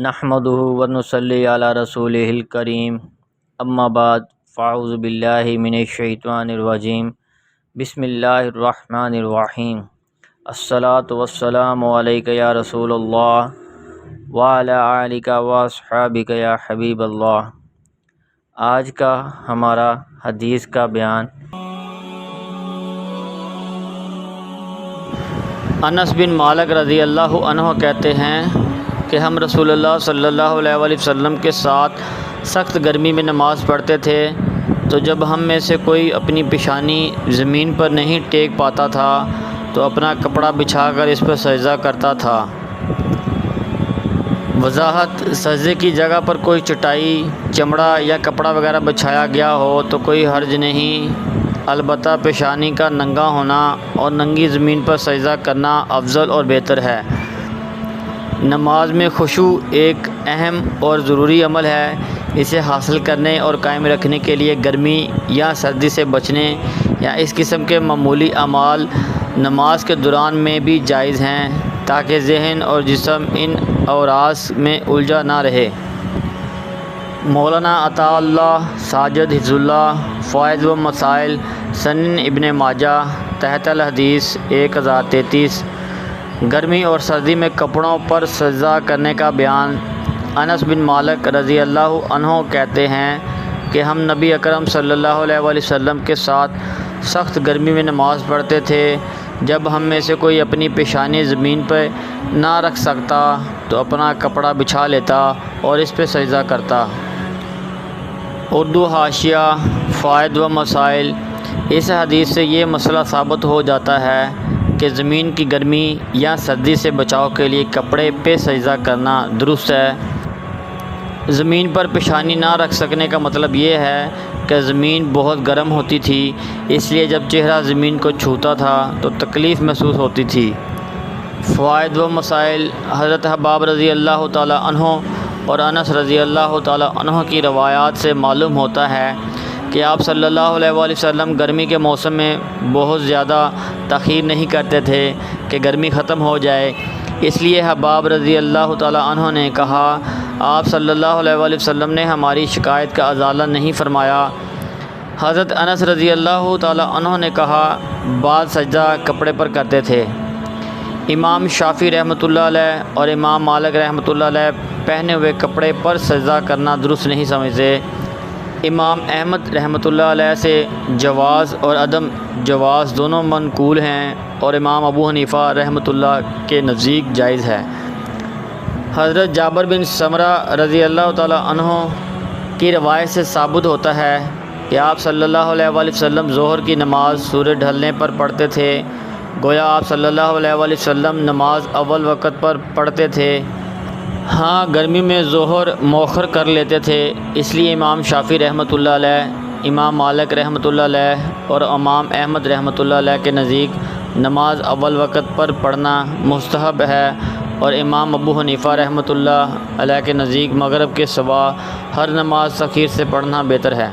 نحمدہ ونصلی علی رسولہ الکریم اما بعد فاعوذ باللہ من الشیطان الرجیم بسم اللہ الرحمن الرحیم الصلاۃ والسلام علیک یا رسول اللہ وعلی آلک واصحابک یا حبیب اللہ۔ آج کا ہمارا حدیث کا بیان انس بن مالک رضی اللہ عنہ کہتے ہیں کہ ہم رسول اللہ صلی اللہ علیہ وآلہ وسلم کے ساتھ سخت گرمی میں نماز پڑھتے تھے، تو جب ہم میں سے کوئی اپنی پیشانی زمین پر نہیں ٹیک پاتا تھا تو اپنا کپڑا بچھا کر اس پر سجدہ کرتا تھا۔ وضاحت: سجدے کی جگہ پر کوئی چٹائی، چمڑا یا کپڑا وغیرہ بچھایا گیا ہو تو کوئی حرج نہیں، البتہ پیشانی کا ننگا ہونا اور ننگی زمین پر سجدہ کرنا افضل اور بہتر ہے۔ نماز میں خشوع ایک اہم اور ضروری عمل ہے۔ اسے حاصل کرنے اور قائم رکھنے کے لیے گرمی یا سردی سے بچنے یا اس قسم کے معمولی اعمال نماز کے دوران میں بھی جائز ہیں، تاکہ ذہن اور جسم ان اوراس میں الجھا نہ رہے۔ مولانا عطا اللہ ساجد حفظ اللہ فوائد و مسائل سنن ابن ماجہ تحت الحدیث 1033 گرمی اور سردی میں کپڑوں پر سجدہ کرنے کا بیان۔ انس بن مالک رضی اللہ عنہ کہتے ہیں کہ ہم نبی اکرم صلی اللہ علیہ وآلہ وسلم کے ساتھ سخت گرمی میں نماز پڑھتے تھے۔ جب ہم میں سے کوئی اپنی پیشانی زمین پر نہ رکھ سکتا تو اپنا کپڑا بچھا لیتا اور اس پہ سجدہ کرتا۔ اردو حاشیہ فوائد و مسائل۔ اس حدیث سے یہ مسئلہ ثابت ہو جاتا ہے کہ زمین کی گرمی یا سردی سے بچاؤ کے لیے کپڑے پہ سجدہ کرنا درست ہے۔ زمین پر پیشانی نہ رکھ سکنے کا مطلب یہ ہے کہ زمین بہت گرم ہوتی تھی، اس لیے جب چہرہ زمین کو چھوتا تھا تو تکلیف محسوس ہوتی تھی۔ فوائد و مسائل۔ حضرت حباب رضی اللہ تعالی عنہ اور انس رضی اللہ تعالی عنہ کی روایات سے معلوم ہوتا ہے کہ آپ صلی اللہ علیہ وآلہ وسلم گرمی کے موسم میں بہت زیادہ تاخیر نہیں کرتے تھے کہ گرمی ختم ہو جائے۔ اس لیے حباب رضی اللہ تعالی عنہ نے کہا، آپ صلی اللہ علیہ وآلہ وسلم نے ہماری شکایت کا ازالہ نہیں فرمایا۔ حضرت انس رضی اللہ تعالی عنہ نے کہا، بعض سجدہ کپڑے پر کرتے تھے۔ امام شافعی رحمۃ اللہ علیہ اور امام مالک رحمۃ اللہ علیہ پہنے ہوئے کپڑے پر سجدہ کرنا درست نہیں سمجھتے۔ امام احمد رحمۃ اللہ علیہ سے جواز اور عدم جواز دونوں منقول ہیں، اور امام ابو حنیفہ رحمۃ اللہ کے نزدیک جائز ہے۔ حضرت جابر بن سمرہ رضی اللہ تعالی عنہ کی روایت سے ثابت ہوتا ہے کہ آپ صلی اللہ علیہ وآلہ وسلم ظہر کی نماز سورج ڈھلنے پر پڑھتے تھے۔ گویا آپ صلی اللہ علیہ وآلہ وسلم نماز اول وقت پر پڑھتے تھے۔ ہاں، گرمی میں ظہر مؤخر کر لیتے تھے، اس لیے امام شافعی رحمۃ اللہ علیہ، امام مالک رحمۃ اللہ علیہ اور امام احمد رحمۃ اللہ علیہ کے نزدیک نماز اول وقت پر پڑھنا مستحب ہے، اور امام ابو حنیفہ رحمۃ اللہ علیہ کے نزدیک مغرب کے سوا ہر نماز تاخیر سے پڑھنا بہتر ہے۔